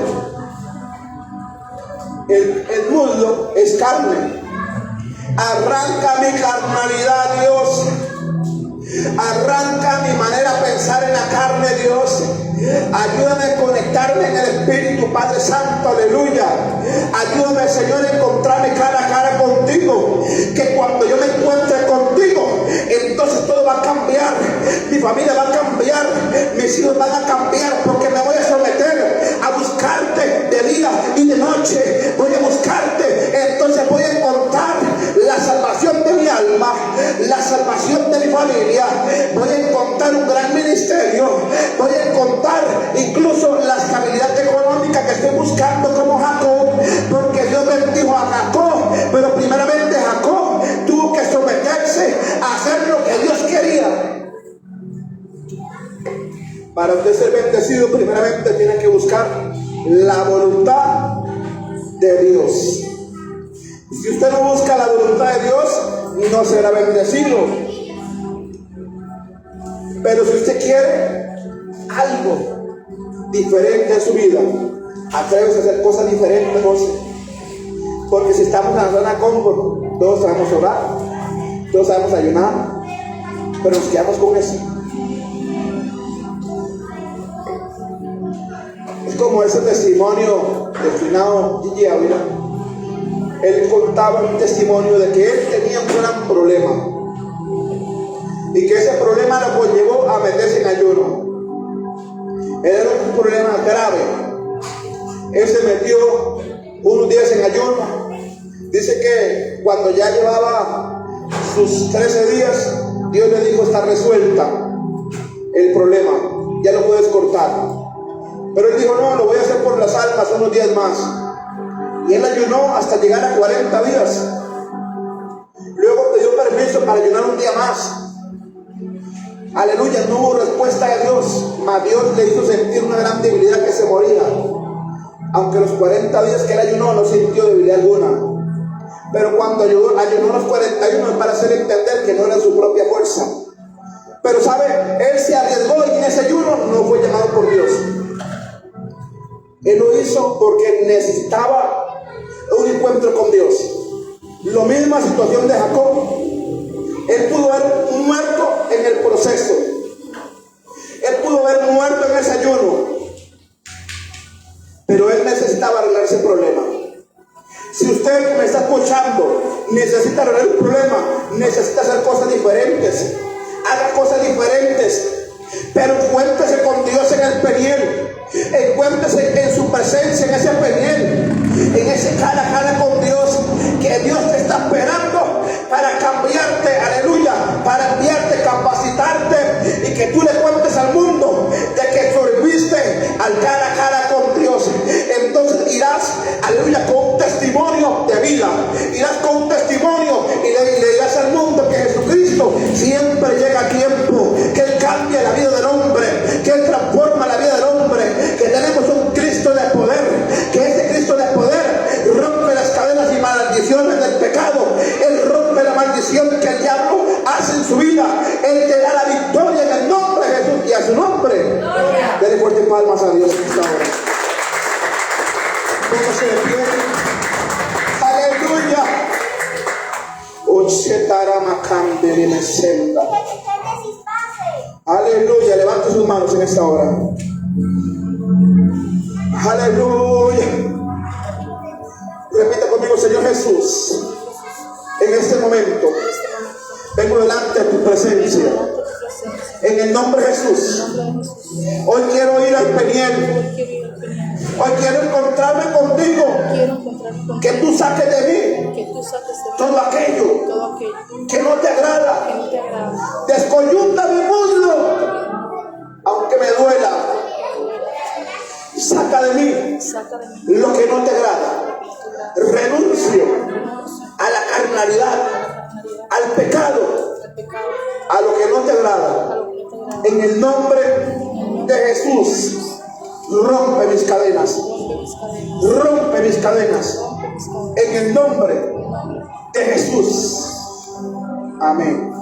El muslo es carne. Arranca mi carnalidad, Dios. Arranca mi manera de pensar en la carne, Dios. Ayúdame a conectarme en el Espíritu, Padre Santo, aleluya. Ayúdame, Señor, a encontrarme cara a cara contigo. Que cuando yo me encuentre contigo, entonces todo va a cambiar. Mi familia va a cambiar, mis hijos van a cambiar, porque me voy a someter a buscarte de día y de noche. Voy a buscarte, entonces voy a encontrar la salvación de mi alma, la salvación de mi familia. Voy a encontrar un gran ministerio, voy a encontrar incluso la estabilidad económica que estoy buscando como Jacob, porque Dios bendijo a Jacob, pero primeramente Jacob tuvo que someterse a hacer lo que Dios quería. Para usted ser bendecido, primeramente tiene que buscar la voluntad de Dios. Si usted no busca la voluntad de Dios, no será bendecido. Pero si usted quiere algo diferente en su vida, atrévese a hacer cosas diferentes, José. Porque si estamos en la zona confort, todos sabemos orar, todos sabemos ayunar, pero nos quedamos con eso. Es como ese testimonio del finado Gigi Ávila. Él contaba un testimonio de que él tenía un gran problema y que ese problema lo conllevó a meterse en ayuno. Era un problema grave. Él se metió unos días en ayuno. Dice que cuando ya llevaba sus 13 días, Dios le dijo: está resuelta el problema, ya lo puedes cortar. Pero él dijo: no, lo voy a hacer por las almas unos días más. Y él ayunó hasta llegar a 40 días. Luego pidió permiso para ayunar un día más. Aleluya, no hubo respuesta de Dios, mas Dios le hizo sentir una gran debilidad, que se moría. Aunque los 40 días que él ayunó no sintió debilidad alguna. Pero cuando ayunó los 41, para hacer entender que no era su propia fuerza. Pero sabe, él se arriesgó y en ese ayuno no fue llamado por Dios. Él lo hizo porque necesitaba un encuentro con Dios. La misma situación de Jacob. Él pudo haber muerto en el proceso. Él pudo haber muerto en ese ayuno. Pero él necesitaba arreglar ese problema. Si usted que me está escuchando necesita arreglar un problema, necesita hacer cosas diferentes. Haga cosas diferentes. Pero encuéntrese con Dios en el peniel. Encuéntrese en su presencia, en ese peniel, en ese cara a cara con Dios, que Dios te está esperando para cambiarte, aleluya, para enviarte, capacitarte, y que tú le cuentes al mundo de que sobreviviste al cara a cara con Dios. Entonces irás, aleluya, con un testimonio de vida, irás con un testimonio y le dirás al mundo que Jesucristo siempre llega a tiempo, que Él cambia la vida del hombre, que Él transforma la vida del hombre, que tenemos un Cristo de poder, que ese Cristo de poder rompe las cadenas y maldiciones del pecado. Él rompe la maldición que el diablo hace en su vida. Él te da la victoria en el nombre de Jesús, y a su nombre. Dele fuerte palmas a Dios en esta hora. Póngase de pie. Aleluya. Aleluya. Levante sus manos en esta hora. Aleluya. Repita conmigo: Señor Jesús, en este momento vengo delante de tu presencia. En el nombre de Jesús, hoy quiero ir al Peniel. Hoy quiero encontrarme contigo. Que tú saques de mí todo aquello que no te agrada. Descoyunta mi muslo, aunque me duela. Saca de mí lo que no te agrada. Renuncio a la carnalidad, al pecado, a lo que no te agrada. En el nombre de Jesús, rompe mis cadenas. Rompe mis cadenas. En el nombre de Jesús. Amén.